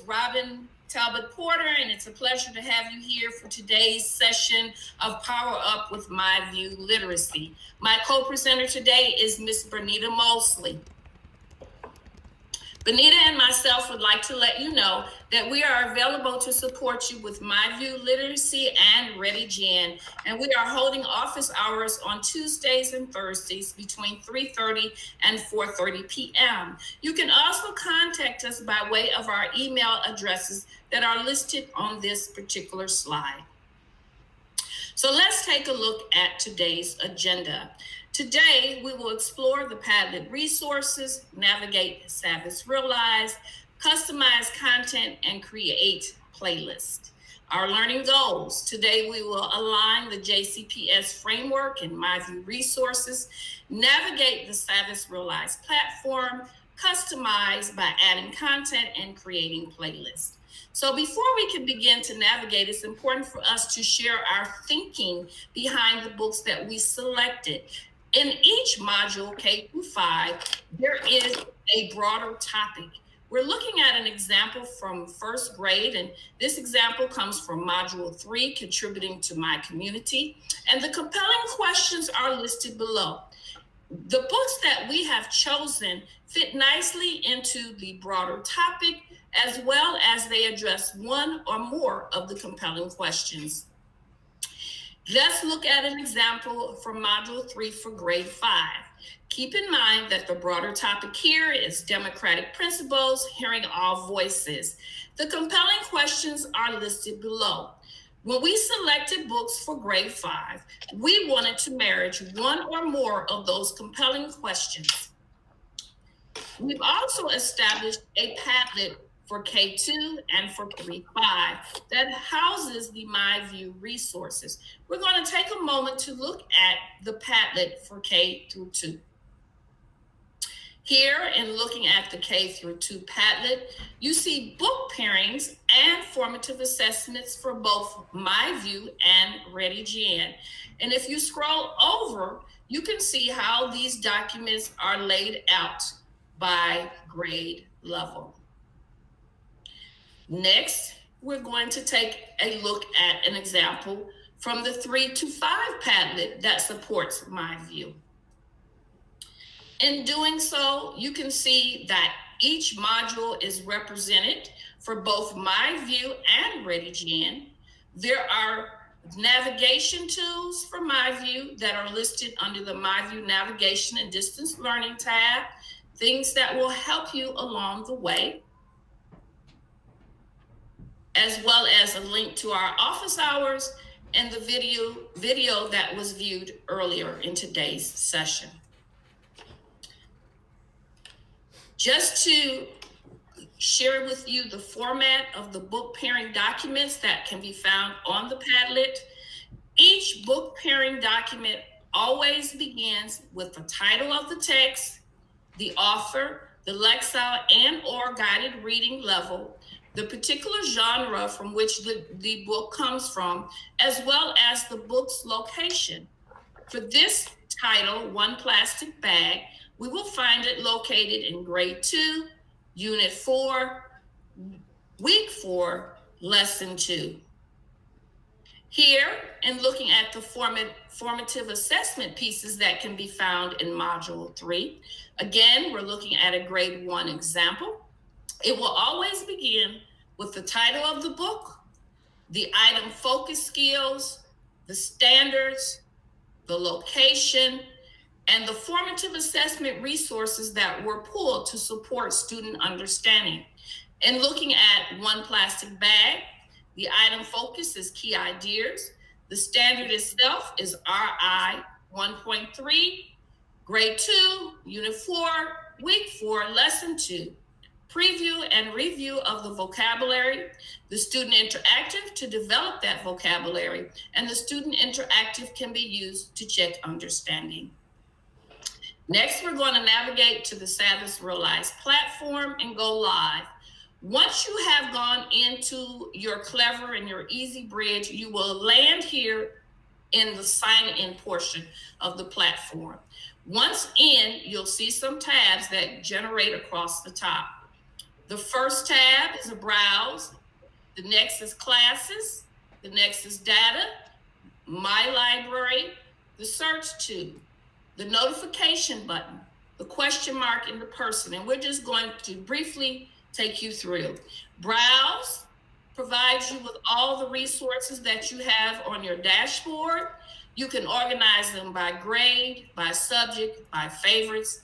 Robin.talbot-porter, and it's a pleasure to have you here for today's session of Power Up with myView Literacy. My co-presenter today is Miss Bernita.mosley. Bernita and myself would like to let you know that we are available to support you with myView Literacy and ReadyGen, and we are holding office hours on Tuesdays and Thursdays between 3:30 and 4:30 p.m. You can also contact us by way of our email addresses that are listed on this particular slide. So let's take a look at today's agenda. Today, we will explore the Padlet resources, navigate Savvas Realize, customize content, and create playlists. Our learning goals. Today, we will align the JCPS framework and myView resources, navigate the Savvas Realize platform, customize by adding content and creating playlists. So before we can begin to navigate, it's important for us to share our thinking behind the books that we selected. In each module, K-5, there is a broader topic. We're looking at an example from first grade, and this example comes from Module 3, Contributing to My Community, and the compelling questions are listed below. The books that we have chosen fit nicely into the broader topic, as well as they address one or more of the compelling questions. Let's look at an example from Module 3 for Grade 5. Keep in mind that the broader topic here is democratic principles, hearing all voices. The compelling questions are listed below. When we selected books for Grade 5, we wanted to marriage one or more of those compelling questions. We've also established a Padlet for K2 and for Grade 5 that houses the myView resources. We're going to take a moment to look at the Padlet for K through 2. Here, in looking at the K through 2 Padlet, you see book pairings and formative assessments for both myView and ReadyGen. And if you scroll over, you can see how these documents are laid out by grade level. Next, we're going to take a look at an example from the 3 to 5 Padlet that supports myView. In doing so, you can see that each module is represented for both myView and ReadyGen. There are navigation tools for myView that are listed under the myView Navigation and Distance Learning tab, things that will help you along the way, as well as a link to our office hours and the video that was viewed earlier in today's session. Just to share with you the format of the book pairing documents that can be found on the Padlet. Each book pairing document always begins with the title of the text, the author, the Lexile and/or guided reading level, the particular genre from which the book comes from, as well as the book's location. For this title, One Plastic Bag, we will find it located in Grade 2, Unit 4, Week 4, Lesson 2. Here, in looking at the formative assessment pieces that can be found in Module 3, again, we're looking at a Grade 1 example. It will always begin with the title of the book, the item focus skills, the standards, the location, and the formative assessment resources that were pulled to support student understanding. In looking at One Plastic Bag, the item focus is key ideas. The standard itself is RI 1.3, Grade 2, Unit 4, Week 4, Lesson 2. Preview and review of the vocabulary, the student interactive to develop that vocabulary, and the student interactive can be used to check understanding. Next, we're going to navigate to the Savvas Realize platform and go live. Once you have gone into your Clever and your Easy Bridge, you will land here in the sign-in portion of the platform. Once in, you'll see some tabs that generate across the top. The first tab is a browse. The next is classes. The next is data, my library, the search tube, the notification button, the question mark in the person. And we're just going to briefly take you through. Browse provides you with all the resources that you have on your dashboard. You can organize them by grade, by subject, by favorites.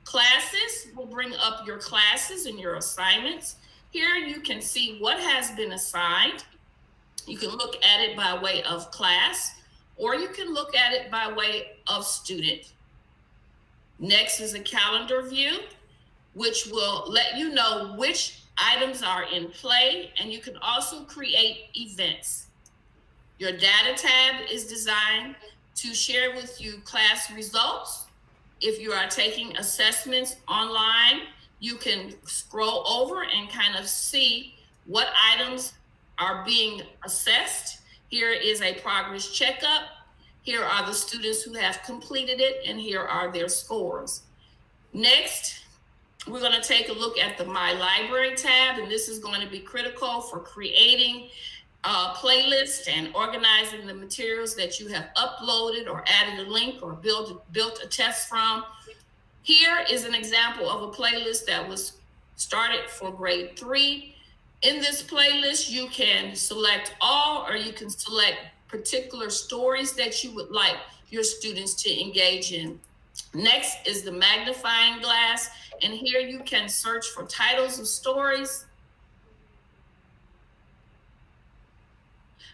Classes will bring up your classes and your assignments. Here you can see what has been assigned. You can look at it by way of class, or you can look at it by way of student. Next is a calendar view, which will let you know which items are in play, and you can also create events. Your data tab is designed to share with you class results. If you are taking assessments online, you can scroll over and kind of see what items are being assessed. Here is a progress checkup. Here are the students who have completed it, and here are their scores. Next, we're going to take a look at the My Library tab, and this is going to be critical for creating a playlist and organizing the materials that you have uploaded or added a link or built a test from. Here is an example of a playlist that was started for grade 3. In this playlist, you can select all, or you can select particular stories that you would like your students to engage in. Next is the magnifying glass, and here you can search for titles of stories.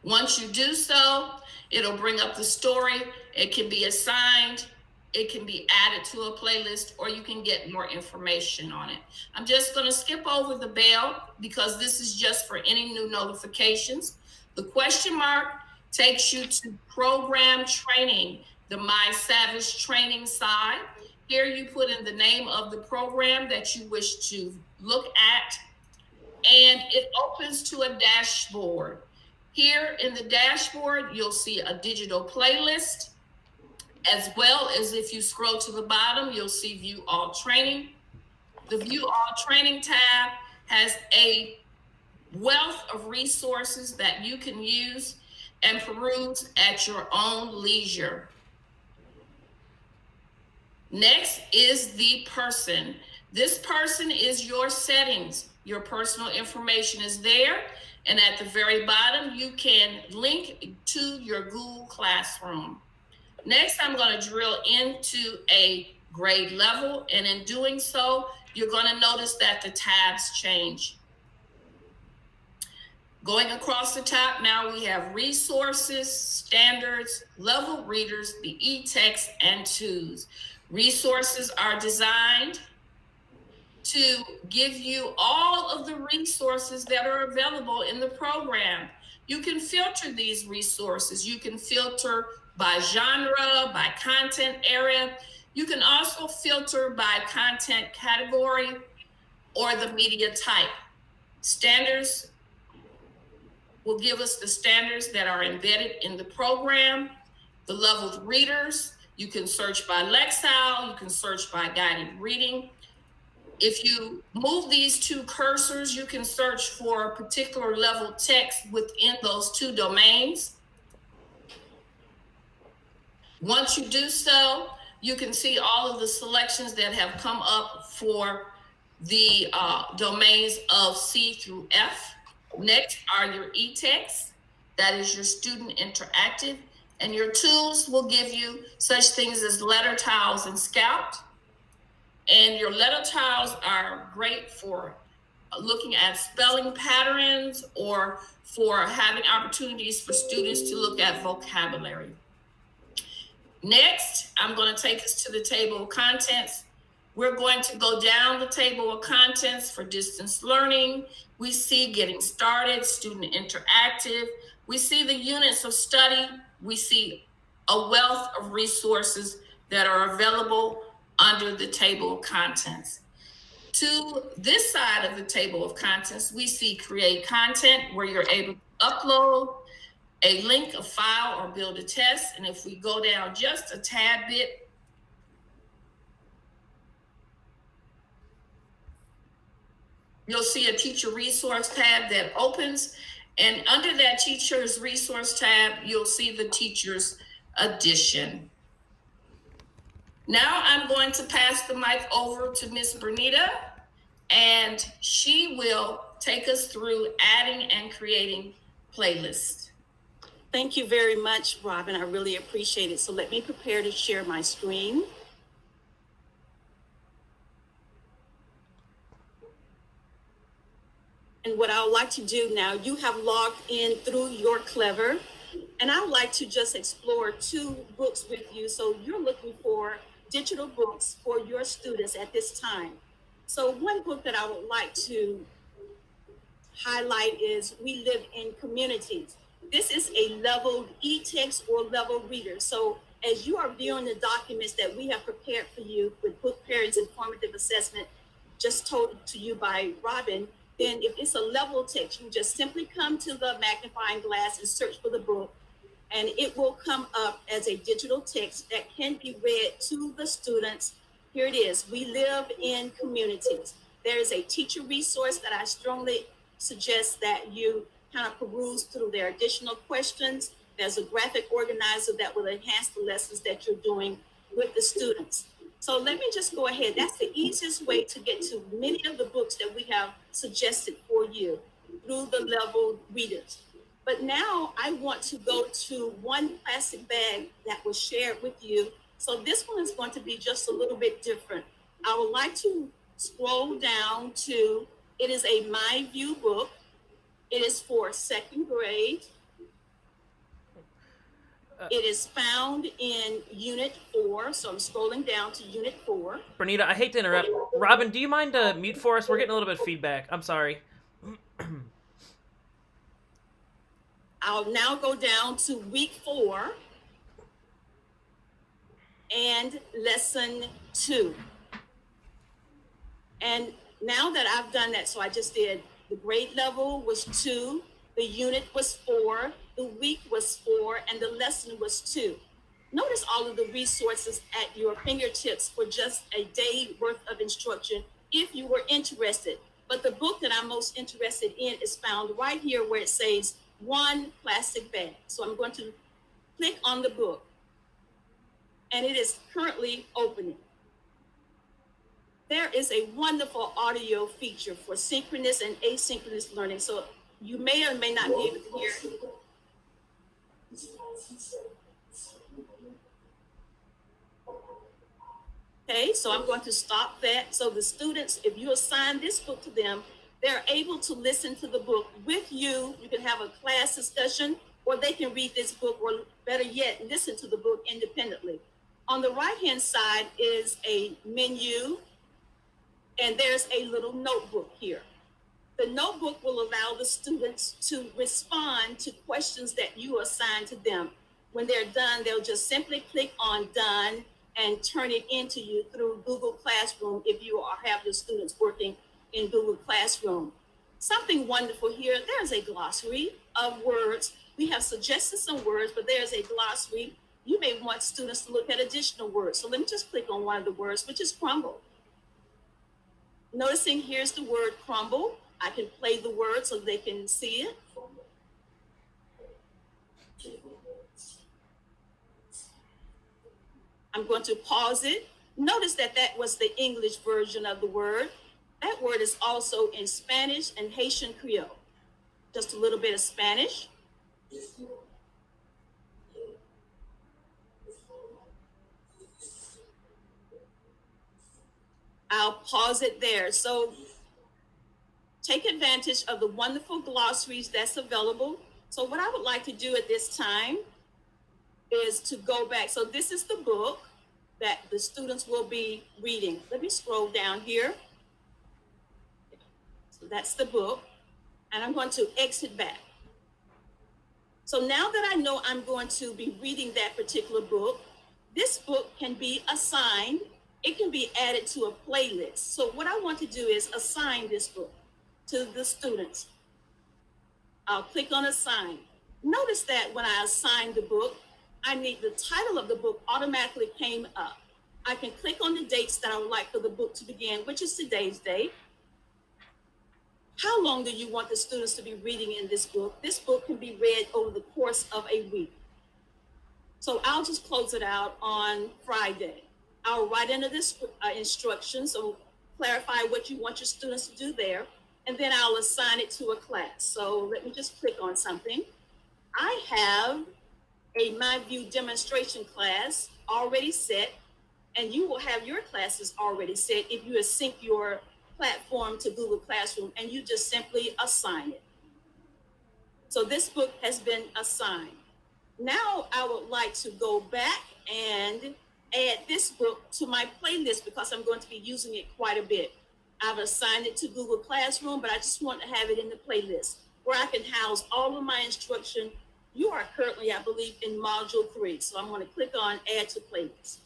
Once you do so, it'll bring up the story. It can be assigned, it can be added to a playlist, or you can get more information on it. I'm just going to skip over the bell because this is just for any new notifications. The question mark takes you to program training, the My Savage training side. Here you put in the name of the program that you wish to look at, and it opens to a dashboard. Here in the dashboard, you'll see a digital playlist, as well as if you scroll to the bottom, you'll see View All Training. The View All Training tab has a wealth of resources that you can use and peruse at your own leisure. Next is the person. This person is your settings. Your personal information is there. And at the very bottom, you can link to your Google Classroom. Next, I'm going to drill into a grade level. And in doing so, you're going to notice that the tabs change. Going across the top, now we have resources, standards, level readers, the e-text, and Tues. Resources are designed to give you all of the resources that are available in the program. You can filter these resources. You can filter by genre, by content area. You can also filter by content category or the media type. Standards will give us the standards that are embedded in the program. The leveled readers, you can search by Lexile, you can search by guided reading. If you move these two cursors, you can search for a particular level text within those two domains. Once you do so, you can see all of the selections that have come up for the domains of C through F. Next are your e-text, that is your student interactive, and your tools will give you such things as letter tiles and Scout. And your letter tiles are great for looking at spelling patterns or for having opportunities for students to look at vocabulary. Next, I'm going to take us to the table of contents. We're going to go down the table of contents for distance learning. We see getting started, student interactive. We see the units of study. We see a wealth of resources that are available under the table of contents. To this side of the table of contents, we see create content, where you're able to upload a link, a file, or build a test. And if we go down just a tad bit, You'll see a teacher resource tab that opens, and under that teacher's resource tab, you'll see the teacher's edition. Now I'm going to pass the mic over to Miss Bernita, and she will take us through adding and creating playlists. Thank you very much, Robin. I really appreciate it. So let me prepare to share my screen. And what I would like to do now, you have logged in through your Clever, and I would like to just explore 2 books with you. So you're looking for digital books for your students at this time. So one book that I would like to highlight is We Live in Communities. This is a leveled e-text or leveled reader. So as you are viewing the documents that we have prepared for you with book pairings and formative assessment, just told to you by Robin, then if it's a level text, you just simply come to the magnifying glass and search for the book, and it will come up as a digital text that can be read to the students. Here it is, We Live in Communities. There is a teacher resource that I strongly suggest that you kind of peruse through. Their additional questions. There's a graphic organizer that will enhance the lessons that you're doing with the students. So let me just go ahead. That's the easiest way to get to many of the books that we have suggested for you through the level readers. But now I want to go to one plastic bag that was shared with you. So this one is going to be just a little bit different. I would like to scroll down to, it is a myView book. It is for 2nd grade. It is found in Unit 4, so I'm scrolling down to Unit 4. Bernita, I hate to interrupt. Robin, do you mind mute for us? We're getting a little bit of feedback. I'm sorry. I'll now go down to Week 4 and Lesson 2. And now that I've done that, so I just did, the grade level was 2, the unit was 4, the week was 4, and the lesson was 2. Notice all of the resources at your fingertips for just a day worth of instruction if you were interested. But the book that I'm most interested in is found right here where it says one plastic bag. So I'm going to click on the book, and it is currently opening. There is a wonderful audio feature for synchronous and asynchronous learning. So you may or may not be able to hear it. Okay, so I'm going to stop that. So the students, if you assign this book to them, they're able to listen to the book with you. You can have a class discussion, or they can read this book, or better yet, listen to the book independently. On the right-hand side is a menu, and there's a little notebook here. The notebook will allow the students to respond to questions that you assign to them. When they're done, they'll just simply click on done and turn it into you through Google Classroom if you have your students working in Google Classroom. Something wonderful here, there's a glossary of words. We have suggested some words, but there's a glossary. You may want students to look at additional words. So let me just click on one of the words, which is crumble. Noticing here's the word crumble. I can play the word so they can see it. I'm going to pause it. Notice that that was the English version of the word. That word is also in Spanish and Haitian Creole. Just a little bit of Spanish. I'll pause it there. So take advantage of the wonderful glossaries that's available. So what I would like to do at this time is to go back. So this is the book that the students will be reading. Let me scroll down here. So that's the book, and I'm going to exit back. So now that I know I'm going to be reading that particular book, this book can be assigned. It can be added to a playlist. So what I want to do is assign this book to the students. I'll click on assign. Notice that when I assign the book, I need the title of the book automatically came up. I can click on the dates that I would like for the book to begin, which is today's date. How long do you want the students to be reading in this book? This book can be read over the course of a week. So I'll just close it out on Friday. I'll write into this instructions, so clarify what you want your students to do there, and then I'll assign it to a class. So let me just click on something. I have a myView demonstration class already set, and you will have your classes already set if you sync your platform to Google Classroom, and you just simply assign it. So this book has been assigned. Now I would like to go back and add this book to my playlist because I'm going to be using it quite a bit. I've assigned it to Google Classroom, but I just want to have it in the playlist where I can house all of my instruction. You are currently, I believe, in Module 3. So I'm going to click on Add to Playlist.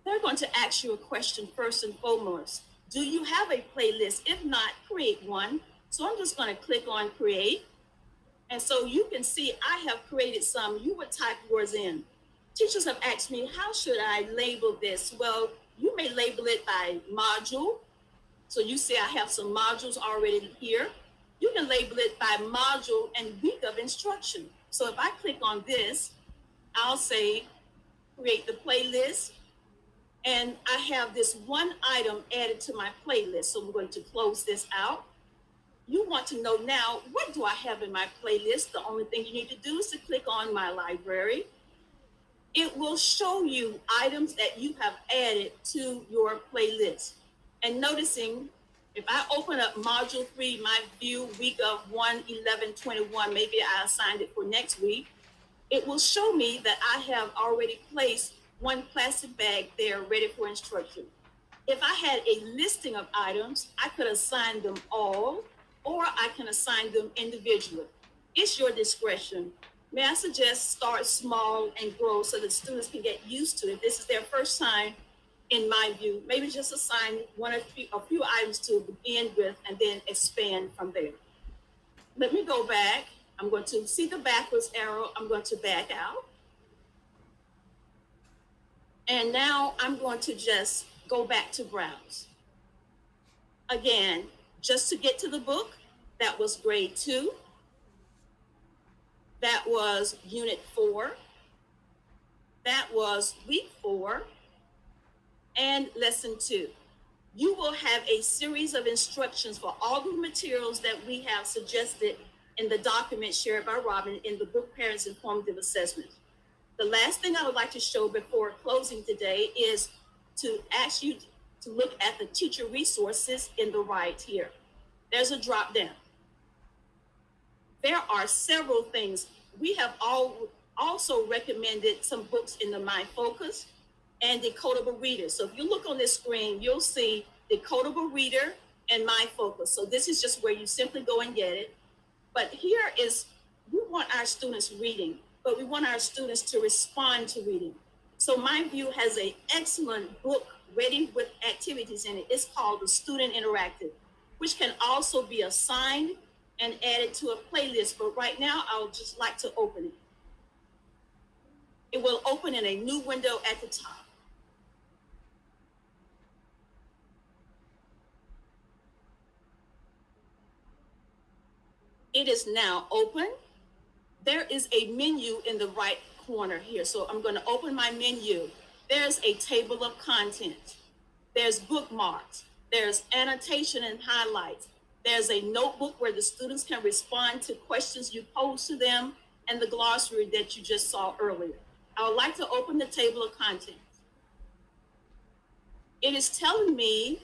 They're going to ask you a question first and foremost. Do you have a playlist? If not, create one. So I'm just going to click on Create. And so you can see I have created some. You would type yours in. Teachers have asked me, how should I label this? Well, you may label it by module. So you see I have some modules already here. You can label it by module and week of instruction. So if I click on this, I'll say create the playlist. And I have this one item added to my playlist. So I'm going to close this out. You want to know now, what do I have in my playlist? The only thing you need to do is to click on my library. It will show you items that you have added to your playlist. And noticing, if I open up Module 3, myView, week of 1/11/21, maybe I assigned it for next week, it will show me that I have already placed one plastic bag there ready for instruction. If I had a listing of items, I could assign them all, or I can assign them individually. It's your discretion. May I suggest start small and grow so that students can get used to it. This is their first time in myView. Maybe just assign a few items to begin with and then expand from there. Let me go back. I'm going to see the backwards arrow. I'm going to back out. And now I'm going to just go back to browse. Again, just to get to the book, that was grade 2. That was unit 4. That was week 4 and lesson 2. You will have a series of instructions for all the materials that we have suggested in the document shared by Robin in the book Parents Informative Assessment. The last thing I would like to show before closing today is to ask you to look at the teacher resources in the right here. There's a drop down. There are several things. We have also recommended some books in the My Focus and Decodable Reader. So if you look on this screen, you'll see Decodable Reader and My Focus. So this is just where you simply go and get it. But here is, we want our students reading, but we want our students to respond to reading. So myView has an excellent book ready with activities in it. It's called the Student Interactive, which can also be assigned and added to a playlist. But right now, I would just like to open it. It will open in a new window at the top. It is now open. There is a menu in the right corner here. So I'm going to open my menu. There's a table of content. There's bookmarks. There's annotation and highlights. There's a notebook where the students can respond to questions you pose to them, and the glossary that you just saw earlier. I would like to open the table of contents. It is telling me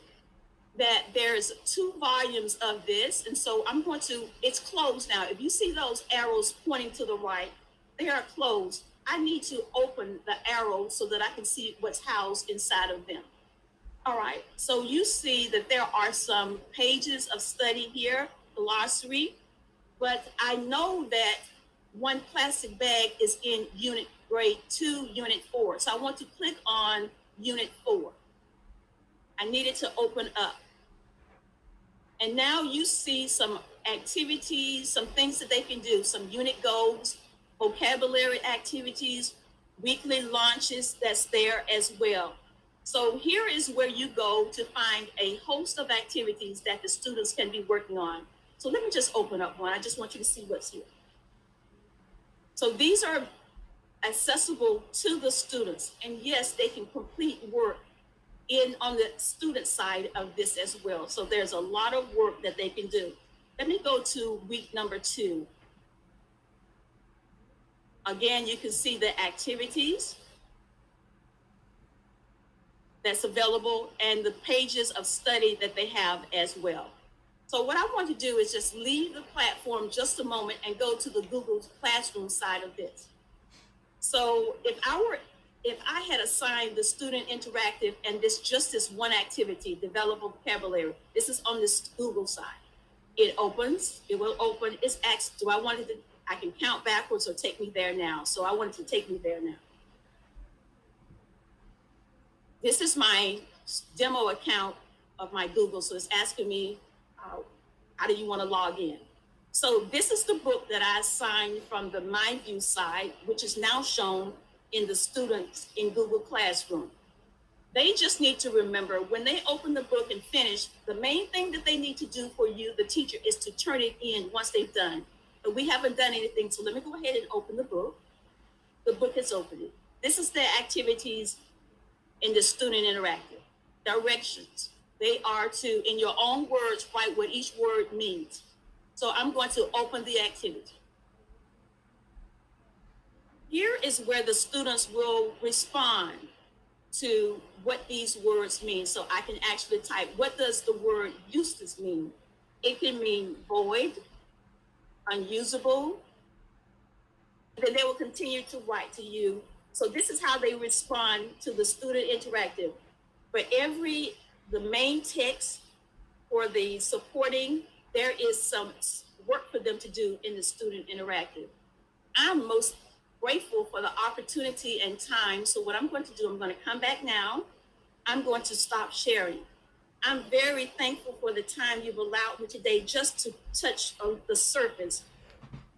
that there's 2 volumes of this, and so I'm going to, it's closed now. If you see those arrows pointing to the right, they are closed. I need to open the arrow so that I can see what's housed inside of them. All right, so you see that there are some pages of study here, glossary, but I know that one plastic bag is in grade 2, unit 4. So I want to click on unit 4. I need it to open up. And now you see some activities, some things that they can do, some unit goals, vocabulary activities, weekly launches that's there as well. So here is where you go to find a host of activities that the students can be working on. So let me just open up one. I just want you to see what's here. So these are accessible to the students. And yes, they can complete work on the student side of this as well. So there's a lot of work that they can do. Let me go to week number 2. Again, you can see the activities that's available and the pages of study that they have as well. So what I want to do is just leave the platform just a moment and go to the Google Classroom side of this. So if I had assigned the student interactive and just this one activity, develop vocabulary, this is on this Google side. It will open, it's asked, do I want it to, I can count backwards or take me there now. So I want it to take me there now. This is my demo account of my Google. So it's asking me, how do you want to log in? So this is the book that I assigned from the myView side, which is now shown in the students in Google Classroom. They just need to remember when they open the book and finish, the main thing that they need to do for you, the teacher, is to turn it in once they've done. But we haven't done anything, so let me go ahead and open the book. The book is opening. This is the activities in the student interactive. Directions. They are to, in your own words, write what each word means. So I'm going to open the activity. Here is where the students will respond to what these words mean. So I can actually type, what does the word useless mean? It can mean void, unusable. Then they will continue to write to you. So this is how they respond to the student interactive. For the main text or the supporting, there is some work for them to do in the student interactive. I'm most grateful for the opportunity and time. So what I'm going to do, I'm going to come back now. I'm going to stop sharing. I'm very thankful for the time you've allowed me today just to touch on the surface.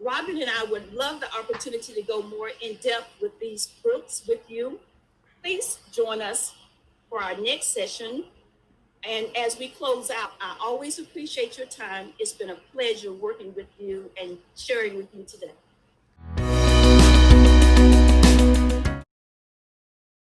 Robin and I would love the opportunity to go more in depth with these books with you. Please join us for our next session. And as we close out, I always appreciate your time. It's been a pleasure working with you and sharing with you today.